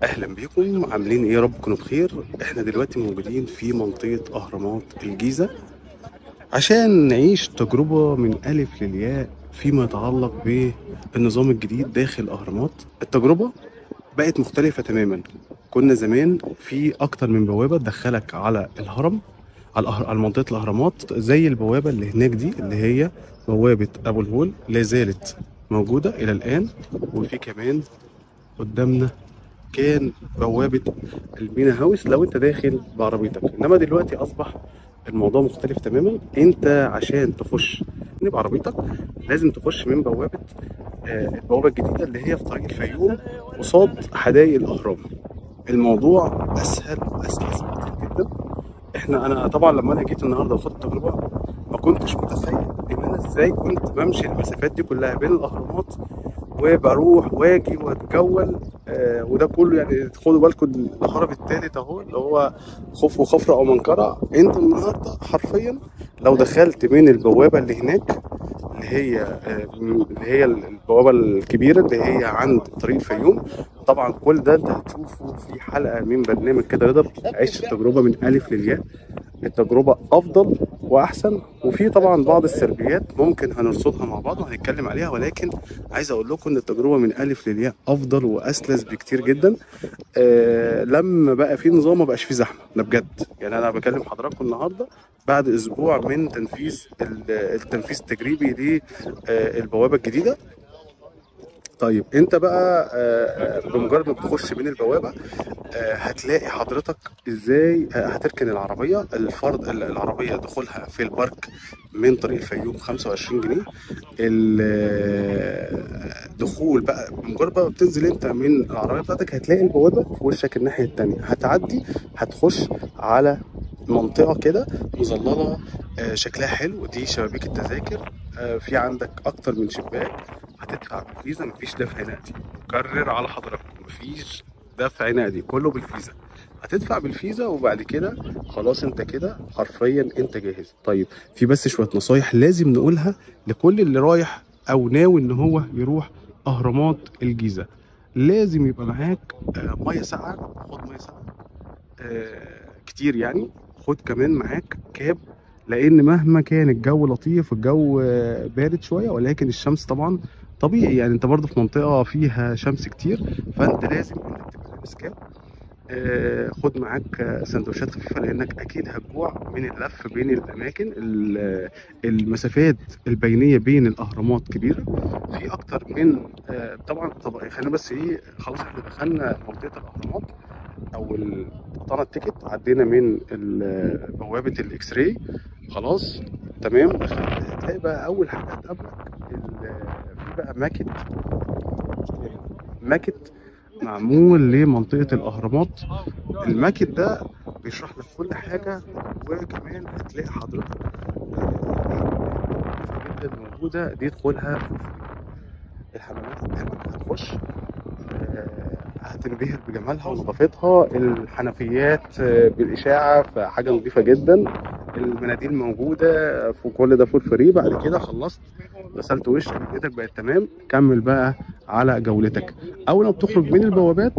اهلا بيكم، عاملين ايه؟ يا رب تكونوا بخير. احنا دلوقتي موجودين في منطقة اهرامات الجيزة عشان نعيش تجربة من الف للياء فيما يتعلق بالنظام الجديد داخل اهرامات. التجربة بقت مختلفة تماما. كنا زمان في اكتر من بوابة تدخلك على الهرم، على منطقة الاهرامات، زي البوابة اللي هناك دي اللي هي بوابة ابو الهول، لا زالت موجودة الى الان. وفي كمان قدامنا كان بوابة المينا هاوس لو انت داخل بعربيتك، انما دلوقتي اصبح الموضوع مختلف تماما. انت عشان تخش بعربيتك لازم تخش من بوابة البوابة الجديدة اللي هي في طريق الفيوم قصاد حدائق الاهرام. الموضوع اسهل واسلس بكتير جدا. انا طبعا لما انا جيت النهارده وخدت التجربه ما كنتش متخيل ان انا ازاي كنت بمشي المسافات دي كلها بين الاهرامات وبروح واجي واتجول. وده كله يعني خدوا بالكم الهرم التالت اهو اللي هو خوفو وخفرع او منقرع. انت النهارده حرفيا لو دخلت من البوابه اللي هناك اللي هي البوابه الكبيره اللي هي عند طريق الفيوم، طبعا كل ده انت هتشوفه في حلقه من برنامج كده رضا. عيش التجربه من الف للياء. التجربة أفضل وأحسن، وفي طبعا بعض السلبيات ممكن هنرصدها مع بعض وهنتكلم عليها، ولكن عايز أقول لكم إن التجربة من ألف للياء أفضل وأسلس بكتير جدا. لما بقى في نظام ما بقاش في زحمة، ده بجد. يعني أنا بكلم حضراتكم النهاردة بعد أسبوع من تنفيذ التنفيذ التجريبي للبوابة الجديدة. طيب انت بقى بمجرد ما تخش من البوابه هتلاقي حضرتك ازاي هتركن العربيه. الفرد العربيه دخولها في البارك من طريق الفيوم 25 جنيه. الدخول بقى بمجرد بقى ما بتنزل انت من العربيه بتاعتك هتلاقي البوابه في وشك الناحيه التانيه، هتعدي هتخش على منطقه كده مظلله شكلها حلو. دي شبابيك التذاكر. في عندك اكتر من شباك. هتدفع بالفيزا، مفيش دفع نقدي. مكرر على حضراتكم، مفيش دفع نقدي، كله بالفيزا. هتدفع بالفيزا وبعد كده خلاص انت كده حرفيا انت جاهز. طيب في بس شويه نصايح لازم نقولها لكل اللي رايح او ناوي ان هو يروح اهرامات الجيزه. لازم يبقى معاك ميه ساقعه. خد ميه ساقعه كتير يعني. خد كمان معاك كاب، لان مهما كان الجو لطيف والجو بارد شويه ولكن الشمس طبعا طبيعي، يعني انت برضه في منطقه فيها شمس كتير، فانت لازم انك تبقى لابس كاب. خد معاك سندوتشات خفيفه لانك اكيد هتجوع من اللف بين الاماكن. المسافات البينيه بين الاهرامات كبيره، في اكتر من طبعا. طب خلينا بس ايه، خلاص احنا دخلنا منطقه الاهرامات او قطعنا التيكت، عدينا من بوابه الاكس راي، خلاص تمام. دخلت هتلاقي بقى اول حاجه هتقابلك في بقى ماكت معمول لمنطقه الاهرامات. الماكت ده بيشرح لك كل حاجه، وكمان هتلاقي حضرتك جدا موجوده دي تدخلها. الحمامات قدامك هتخش هتنبهر بجمالها ونظافتها. الحنفيات بالإشاعة فحاجة نظيفة جدا. المناديل موجودة في كل ده فور فري. بعد كده خلصت غسلت وشك ايدك بقت تمام، كمل بقى على جولتك. أول ما بتخرج من البوابات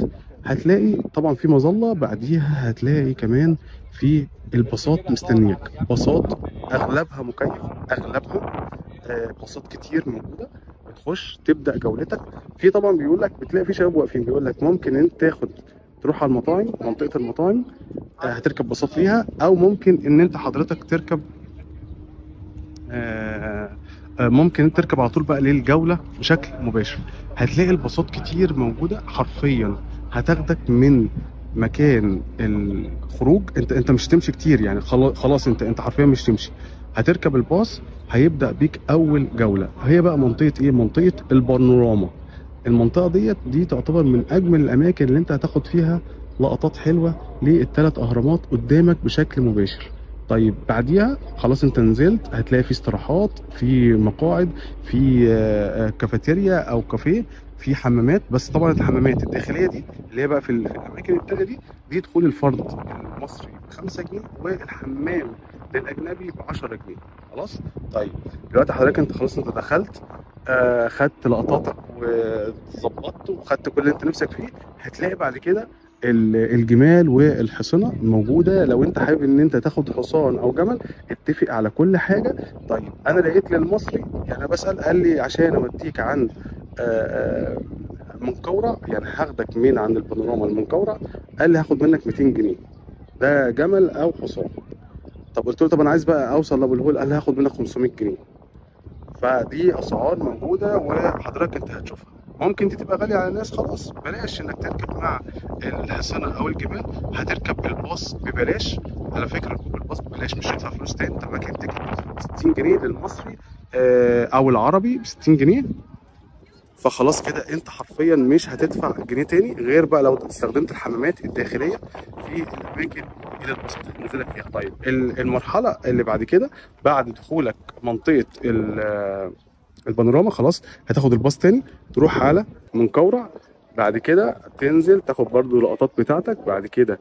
هتلاقي طبعا في مظلة، بعديها هتلاقي كمان في الباصات مستنياك. باصات أغلبها مكيف، أغلبها باصات كتير موجودة. بتخش تبدا جولتك. في طبعا بيقول لك بتلاقي في شباب واقفين بيقول لك ممكن انت تروح على المطاعم، منطقه المطاعم هتركب باصات ليها، او ممكن ان انت حضرتك تركب ممكن انت تركب على طول بقى للجوله بشكل مباشر. هتلاقي الباصات كتير موجوده حرفيا، هتاخدك من مكان الخروج. انت مش هتمشي كتير يعني، خلاص انت حرفيا مش تمشي. هتركب الباص هيبدأ بيك أول جولة. هي بقى منطقة إيه؟ منطقة البانوراما. المنطقة دي تعتبر من أجمل الأماكن اللي أنت هتاخد فيها لقطات حلوة للثلاث أهرامات قدامك بشكل مباشر. طيب بعديها خلاص أنت نزلت، هتلاقي في استراحات، في مقاعد، في كافيتيريا أو كافيه، في حمامات. بس طبعا الحمامات الداخلية دي اللي هي بقى في الأماكن التانية دي دخول الفرد المصري ب5 جنيه، والحمام للأجنبي ب10 جنيه. خلاص. طيب دلوقتي حضرتك انت خلاص انت دخلت خدت لقطاتك وظبطت وخدت كل اللي انت نفسك فيه، هتلاقي بعد كده الجمال والحصنة موجودة. لو انت حابب ان انت تاخد حصان او جمل، اتفق على كل حاجة. طيب انا لقيت للمصري، يعني انا بسأل، قال لي عشان اوديك عند منقورة، يعني هاخدك من عند البانوراما المنقورة، قال لي هاخد منك 200 جنيه، ده جمل او حصان. طب قلت له طب انا عايز بقى اوصل لابو الهول، قال لي هاخد منك 500 جنيه. فدي اسعار موجوده وحضرتك انت هتشوفها. ممكن دي تبقى غاليه على الناس، خلاص بلاش انك تركب مع الحصانه او الجمال، هتركب الباص ببلاش. على فكره ركوب الباص ببلاش، مش هتدفع فلوس تاني. انت معاك التيكت 60 جنيه للمصري او العربي ب 60 جنيه، فخلاص كده انت حرفيا مش هتدفع جنيه تاني، غير بقى لو استخدمت الحمامات الداخليه في الاماكن اللي الباصات هتنزلك فيها. طيب المرحله اللي بعد كده، بعد دخولك منطقه البانوراما، خلاص هتاخد الباص تاني تروح على منقورع. بعد كده تنزل تاخد برضو لقطات بتاعتك. بعد كده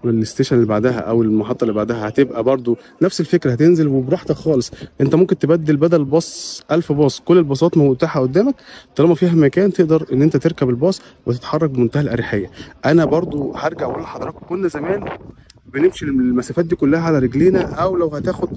الستيشن اللي بعدها او المحطه اللي بعدها هتبقى برضو نفس الفكره، هتنزل وبراحتك خالص. انت ممكن تبدل بدل باص 1000 باص، كل الباصات متاحه قدامك طالما فيها مكان تقدر ان انت تركب الباص وتتحرك بمنتهى الاريحيه. انا برضو هرجع اقول لحضراتكم، كنا زمان بنمشي المسافات دي كلها على رجلينا، او لو هتاخد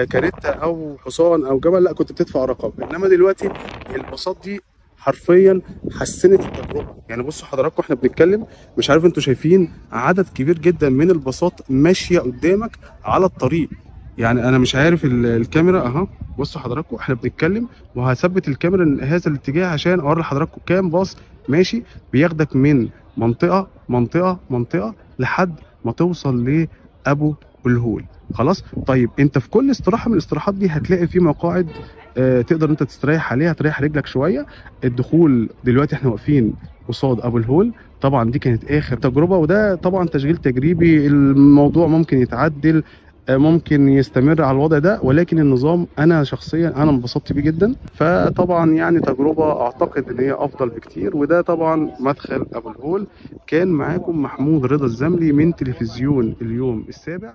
كاريتا او حصان او جمل، لا كنت بتدفع رقم. انما دلوقتي الباصات دي حرفيا حسنت التجربه. يعني بصوا حضراتكم احنا بنتكلم، مش عارف انتوا شايفين عدد كبير جدا من الباصات ماشيه قدامك على الطريق. يعني انا مش عارف الكاميرا اهو، بصوا حضراتكم احنا بنتكلم، وهثبت الكاميرا هذا الاتجاه عشان اوري لحضراتكم كام باص ماشي بياخدك من منطقه لحد ما توصل لابو الهول. خلاص. طيب انت في كل استراحه من الاستراحات دي هتلاقي في مقاعد تقدر انت تستريح عليها، تريح رجلك شويه. الدخول دلوقتي احنا واقفين قصاد ابو الهول. طبعا دي كانت اخر تجربه، وده طبعا تشغيل تجريبي، الموضوع ممكن يتعدل، ممكن يستمر على الوضع ده، ولكن النظام انا شخصيا انا انبسطت بيه جدا. فطبعا يعني تجربه اعتقد ان هي افضل بكتير. وده طبعا مدخل ابو الهول. كان معاكم محمود رضا الزملي من تلفزيون اليوم السابع.